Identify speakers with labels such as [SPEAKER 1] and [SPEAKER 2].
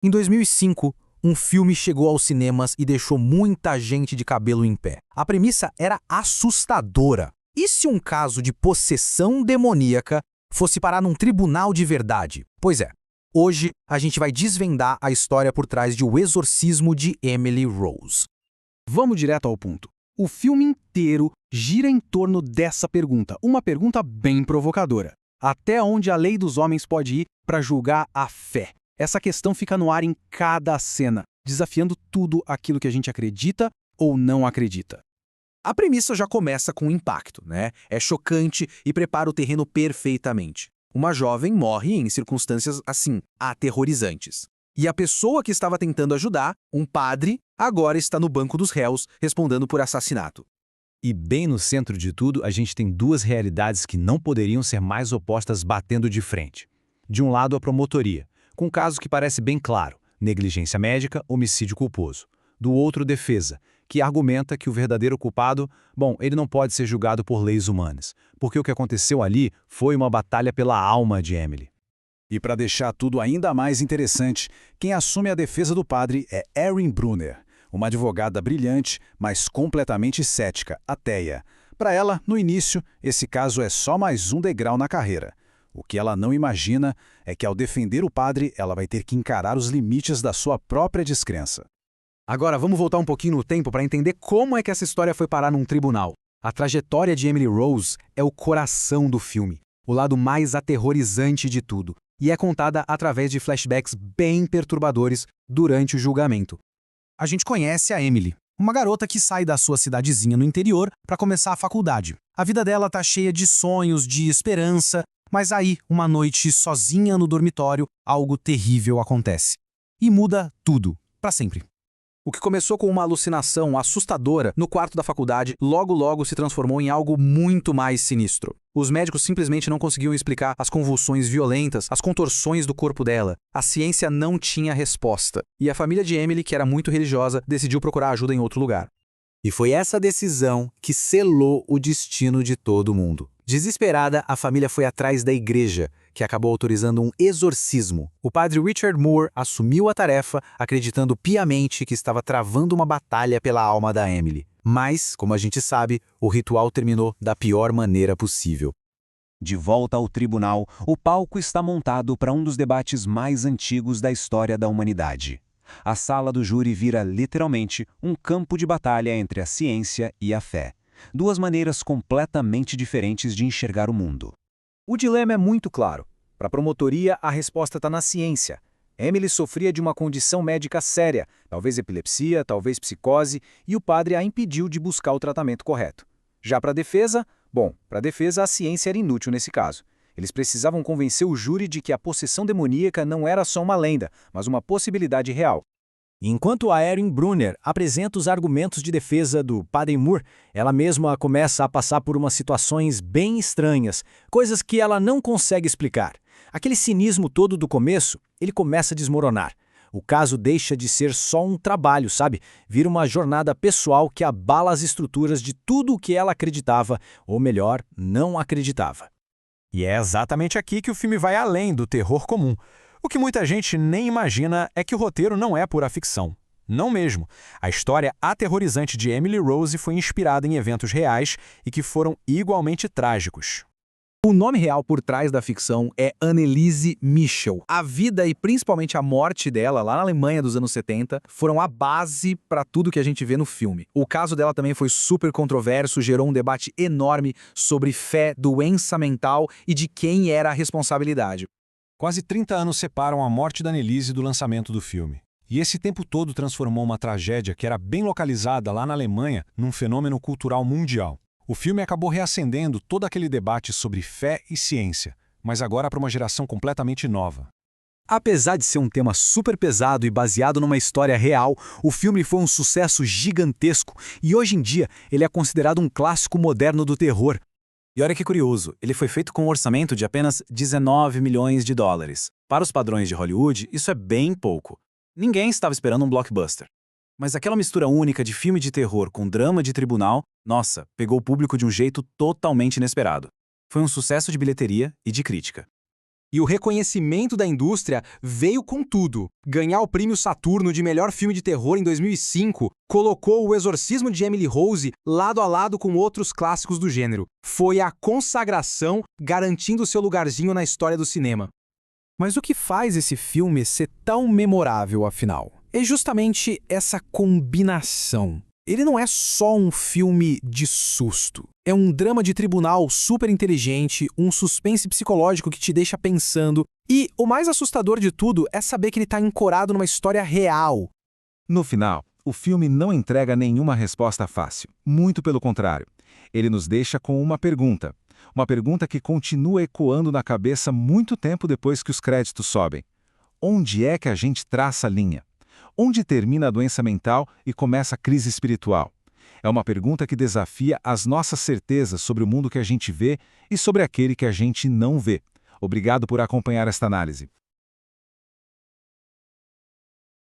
[SPEAKER 1] Em 2005, um filme chegou aos cinemas e deixou muita gente de cabelo em pé. A premissa era assustadora. E se um caso de possessão demoníaca fosse parar num tribunal de verdade? Pois é, hoje a gente vai desvendar a história por trás de O Exorcismo de Emily Rose.
[SPEAKER 2] Vamos direto ao ponto. O filme inteiro gira em torno dessa pergunta, uma pergunta bem provocadora. Até onde a lei dos homens pode ir para julgar a fé? Essa questão fica no ar em cada cena, desafiando tudo aquilo que a gente acredita ou não acredita.
[SPEAKER 1] A premissa já começa com impacto, né? É chocante e prepara o terreno perfeitamente. Uma jovem morre em circunstâncias, assim, aterrorizantes. E a pessoa que estava tentando ajudar, um padre, agora está no banco dos réus, respondendo por assassinato.
[SPEAKER 3] E bem no centro de tudo, a gente tem duas realidades que não poderiam ser mais opostas batendo de frente. De um lado, a promotoria, com um caso que parece bem claro, negligência médica, homicídio culposo. Do outro, defesa, que argumenta que o verdadeiro culpado, ele não pode ser julgado por leis humanas, porque o que aconteceu ali foi uma batalha pela alma de Emily.
[SPEAKER 4] E para deixar tudo ainda mais interessante, quem assume a defesa do padre é Erin Brunner, uma advogada brilhante, mas completamente cética, ateia. Para ela, no início, esse caso é só mais um degrau na carreira. O que ela não imagina é que, ao defender o padre, ela vai ter que encarar os limites da sua própria descrença.
[SPEAKER 1] Agora, vamos voltar um pouquinho no tempo para entender como é que essa história foi parar num tribunal. A trajetória de Emily Rose é o coração do filme, o lado mais aterrorizante de tudo, e é contada através de flashbacks bem perturbadores durante o julgamento. A gente conhece a Emily, uma garota que sai da sua cidadezinha no interior para começar a faculdade. A vida dela tá cheia de sonhos, de esperança, mas aí, uma noite sozinha no dormitório, algo terrível acontece. E muda tudo, para sempre. O que começou com uma alucinação assustadora no quarto da faculdade, logo se transformou em algo muito mais sinistro. Os médicos simplesmente não conseguiam explicar as convulsões violentas, as contorções do corpo dela. A ciência não tinha resposta. E a família de Emily, que era muito religiosa, decidiu procurar ajuda em outro lugar. E foi essa decisão que selou o destino de todo mundo. Desesperada, a família foi atrás da igreja, que acabou autorizando um exorcismo. O padre Richard Moore assumiu a tarefa, acreditando piamente que estava travando uma batalha pela alma da Emily. Mas, como a gente sabe, o ritual terminou da pior maneira possível.
[SPEAKER 5] De volta ao tribunal, o palco está montado para um dos debates mais antigos da história da humanidade. A sala do júri vira literalmente um campo de batalha entre a ciência e a fé. Duas maneiras completamente diferentes de enxergar o mundo.
[SPEAKER 2] O dilema é muito claro. Para a promotoria, a resposta está na ciência. Emily sofria de uma condição médica séria, talvez epilepsia, talvez psicose, e o padre a impediu de buscar o tratamento correto. Já para a defesa, a ciência era inútil nesse caso. Eles precisavam convencer o júri de que a possessão demoníaca não era só uma lenda, mas uma possibilidade real.
[SPEAKER 3] Enquanto a Erin Brunner apresenta os argumentos de defesa do padre Moore, ela mesma começa a passar por umas situações bem estranhas, coisas que ela não consegue explicar. Aquele cinismo todo do começo, ele começa a desmoronar. O caso deixa de ser só um trabalho, sabe? Vira uma jornada pessoal que abala as estruturas de tudo o que ela acreditava, ou melhor, não acreditava.
[SPEAKER 6] E é exatamente aqui que o filme vai além do terror comum. O que muita gente nem imagina é que o roteiro não é pura ficção. Não mesmo. A história aterrorizante de Emily Rose foi inspirada em eventos reais e que foram igualmente trágicos.
[SPEAKER 1] O nome real por trás da ficção é Anneliese Michel. A vida e principalmente a morte dela, lá na Alemanha dos anos 70, foram a base para tudo que a gente vê no filme. O caso dela também foi super controverso, gerou um debate enorme sobre fé, doença mental e de quem era a responsabilidade.
[SPEAKER 6] Quase 30 anos separam a morte da Anneliese do lançamento do filme. E esse tempo todo transformou uma tragédia que era bem localizada lá na Alemanha num fenômeno cultural mundial. O filme acabou reacendendo todo aquele debate sobre fé e ciência, mas agora para uma geração completamente nova.
[SPEAKER 1] Apesar de ser um tema super pesado e baseado numa história real, o filme foi um sucesso gigantesco e hoje em dia ele é considerado um clássico moderno do terror. E olha que curioso, ele foi feito com um orçamento de apenas 19 milhões de dólares. Para os padrões de Hollywood, isso é bem pouco. Ninguém estava esperando um blockbuster. Mas aquela mistura única de filme de terror com drama de tribunal, nossa, pegou o público de um jeito totalmente inesperado. Foi um sucesso de bilheteria e de crítica. E o reconhecimento da indústria veio com tudo. Ganhar o prêmio Saturno de melhor filme de terror em 2005 colocou O Exorcismo de Emily Rose lado a lado com outros clássicos do gênero. Foi a consagração garantindo seu lugarzinho na história do cinema.
[SPEAKER 7] Mas o que faz esse filme ser tão memorável, afinal? É justamente essa combinação. Ele não é só um filme de susto. É um drama de tribunal super inteligente, um suspense psicológico que te deixa pensando. E o mais assustador de tudo é saber que ele está ancorado numa história real.
[SPEAKER 8] No final, o filme não entrega nenhuma resposta fácil. Muito pelo contrário. Ele nos deixa com uma pergunta. Uma pergunta que continua ecoando na cabeça muito tempo depois que os créditos sobem. Onde é que a gente traça a linha? Onde termina a doença mental e começa a crise espiritual? É uma pergunta que desafia as nossas certezas sobre o mundo que a gente vê e sobre aquele que a gente não vê. Obrigado por acompanhar esta análise.